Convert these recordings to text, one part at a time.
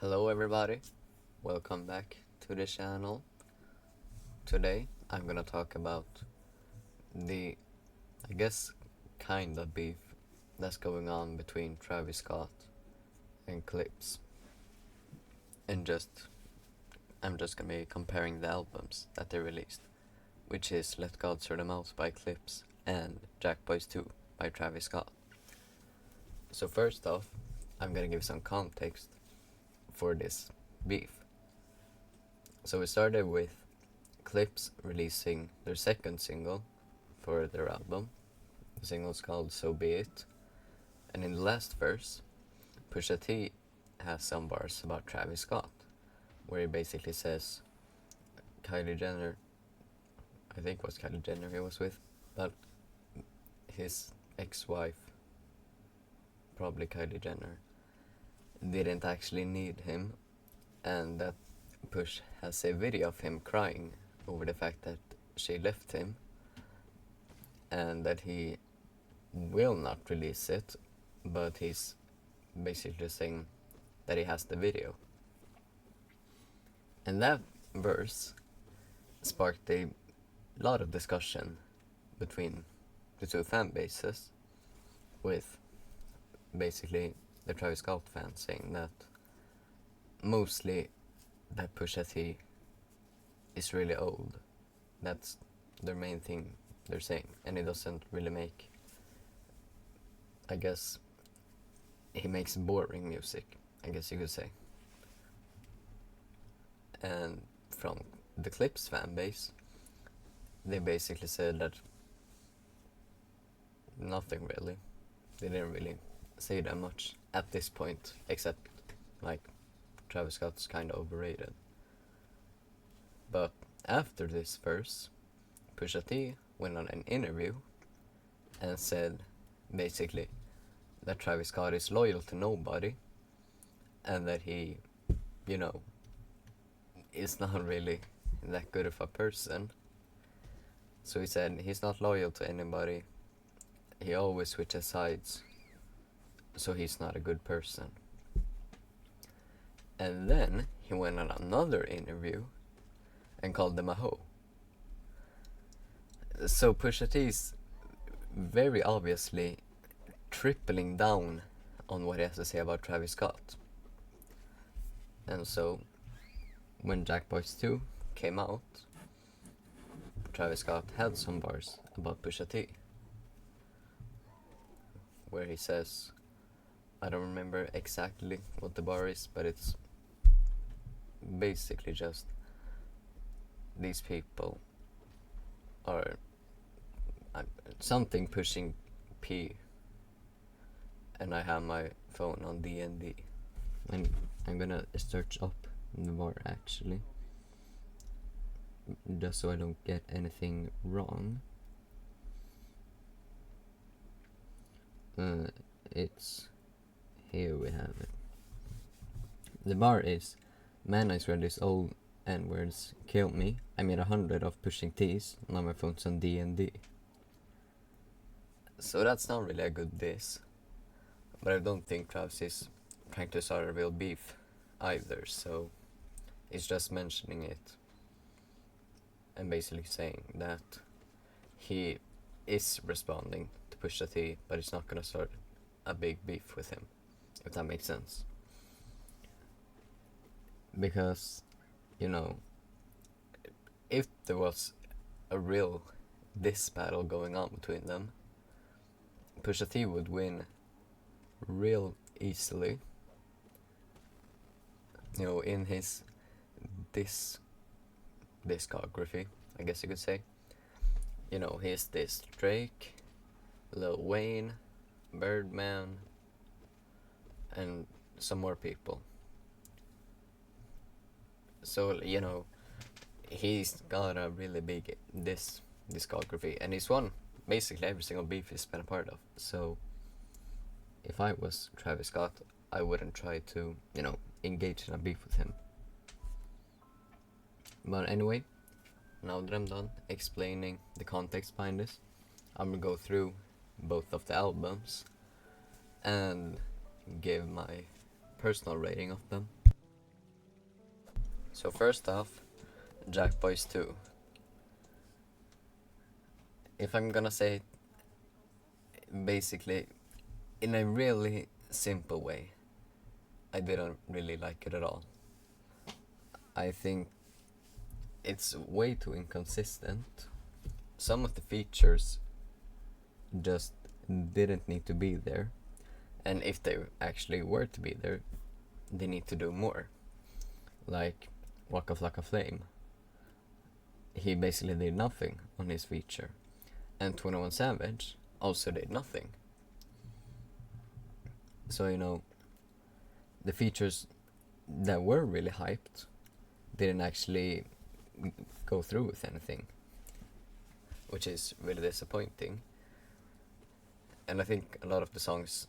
Hello everybody, welcome back to the channel. Today I'm gonna talk about the, I guess, kind of beef that's going on between Travis Scott and Clipse. And I'm just gonna be comparing the albums that they released, which is Let God Sort Them Out by Clipse and Jackboys 2 by Travis Scott. So first off, I'm gonna give some context for this beef. So we started with Clipse releasing their second single for their album. The single's called So Be It. And in the last verse, Pusha T has some bars about Travis Scott, where he basically says Kylie Jenner, I think it was Kylie Jenner he was with, but his ex-wife, probably Kylie Jenner, didn't actually need him, and that Push has a video of him crying over the fact that she left him, and that he will not release it, but he's basically saying that he has the video. And that verse sparked a lot of discussion between the two fan bases, with basically the Travis Scott fans saying that mostly that Pusha T is really old. That's their main thing they're saying, and it doesn't really make, I guess, he makes boring music, I guess you could say. And from the Clipse fan base, they basically said that nothing really. They didn't really say that much at this point, except like Travis Scott's kind of overrated. But after this verse, Pusha T went on an interview and said basically that Travis Scott is loyal to nobody, and that he, is not really that good of a person. So he said he's not loyal to anybody, he always switches sides, so he's not a good person. And then he went on another interview and called them a hoe. So Pusha T's very obviously tripling down on what he has to say about Travis Scott. And so when Jackboys 2 came out, Travis Scott had some bars about Pusha T, where he says, I don't remember exactly what the bar is, but it's basically just, these people are something pushing P, and I have my phone on D&D. And I'm gonna search up the bar actually, just so I don't get anything wrong. It's here, we have it. The bar is, man, I swear this old N-words kill me. I made 100 of pushing T's, now my phone's on D&D. So that's not really a good diss, but I don't think Travis is trying to start a real beef either, so he's just mentioning it and basically saying that he is responding to Pusha T, but he's not gonna start a big beef with him, if that makes sense. Because, if there was a real diss battle going on between them, Pusha T would win real easily. In his discography, I guess you could say. He's this Drake, Lil Wayne, Birdman, and some more people. So, he's got a really big discography, and he's won basically every single beef he's been a part of. So if I was Travis Scott, I wouldn't try to, engage in a beef with him. But anyway, now that I'm done explaining the context behind this, I'm gonna go through both of the albums and give my personal rating of them. So first off, Jackboys 2. If I'm gonna say it basically in a really simple way, I didn't really like it at all. I think it's way too inconsistent. Some of the features just didn't need to be there, and if they actually were to be there, they need to do more. Like Walk of Like a Flame. He basically did nothing on his feature. And 21 Savage also did nothing. So, the features that were really hyped didn't actually go through with anything, which is really disappointing. And I think a lot of the songs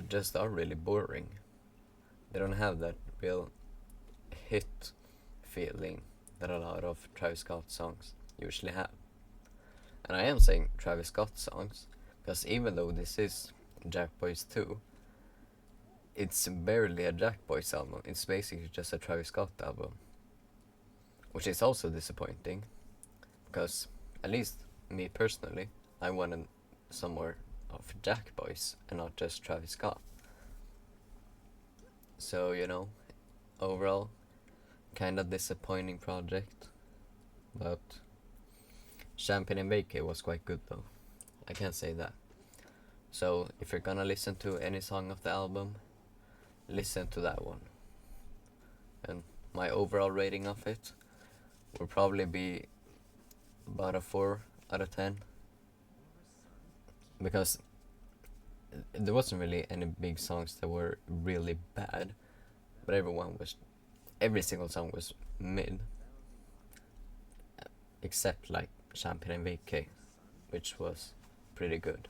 just are really boring. They don't have that real hit feeling that a lot of Travis Scott songs usually have. And I am saying Travis Scott songs because even though this is Jackboys 2, it's barely a Jackboys album. It's basically just a Travis Scott album, which is also disappointing because, at least me personally, I wanted some more of Jackboys and not just Travis Scott. So, overall, kind of disappointing project, but Champagne and Vacay was quite good though. I can't say that. So if you're gonna listen to any song of the album, listen to that one. And my overall rating of it will probably be about a 4 out of 10. Because there wasn't really any big songs that were really bad, but every single song was mid, except like Champagne and Vacay, which was pretty good.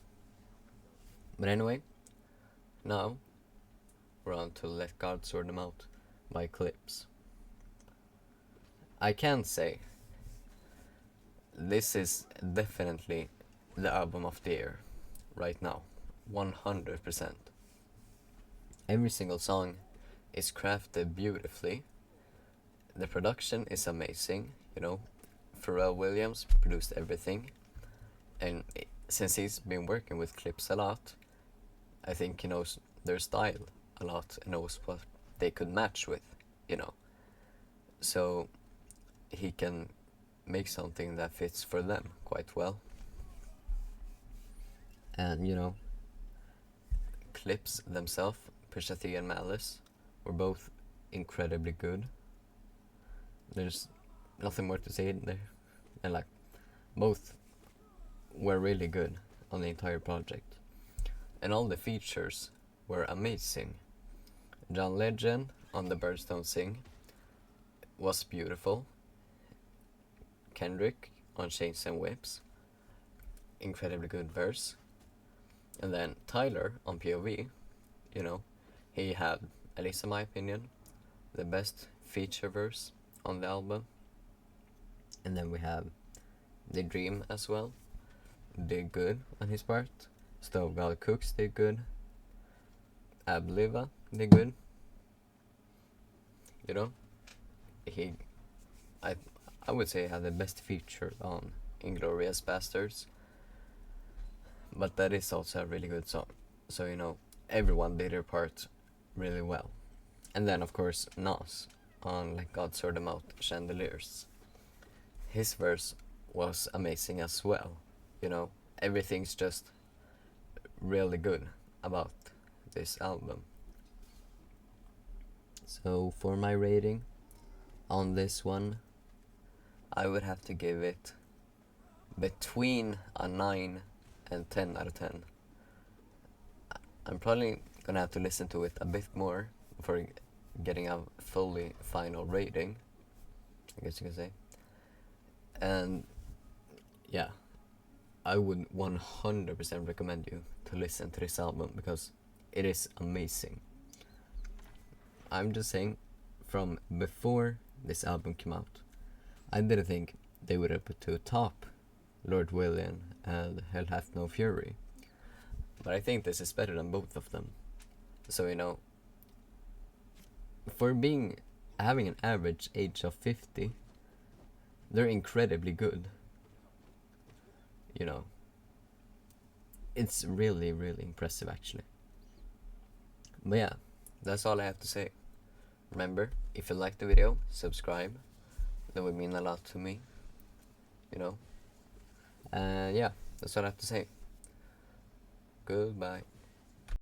But anyway, now we're on to Let God Sort Them Out by Clipse. I can say this is definitely the album of the year right now, 100%. Every single song is crafted beautifully. The production is amazing, Pharrell Williams produced everything, and since he's been working with Clipse a lot, I think he knows their style a lot and knows what they could match with, so he can make something that fits for them quite well. And Clipse themselves, Pusha T and Malice, were both incredibly good. There's nothing more to say in there, and both were really good on the entire project, and all the features were amazing. John Legend on the Birds Don't Sing was beautiful. Kendrick on Chains and Whips, incredibly good verse. And then Tyler on POV, he had, at least in my opinion, the best feature verse on the album. And then we have The Dream as well, did good on his part. Stove God Cooks did good. Abliva did good. He, I would say, had the best feature on Inglorious Bastards. But that is also a really good song. So, everyone did their part really well. And then, of course, Nas on Let God Sort Them Out, Chandeliers. His verse was amazing as well. Everything's just really good about this album. So for my rating on this one, I would have to give it between a 9 and 10 out of 10. I'm probably gonna have to listen to it a bit more before getting a fully final rating, I guess you can say. And yeah, I would 100% recommend you to listen to this album because it is amazing. I'm just saying, from before this album came out, I didn't think they would have put to top Lord William and Hell Hath No Fury. But I think this is better than both of them. So, for being having an average age of 50, they're incredibly good. You know, it's really, really impressive actually. But yeah, that's all I have to say. Remember, if you liked the video, subscribe. That would mean a lot to me, you know. And yeah, that's all I have to say. Goodbye.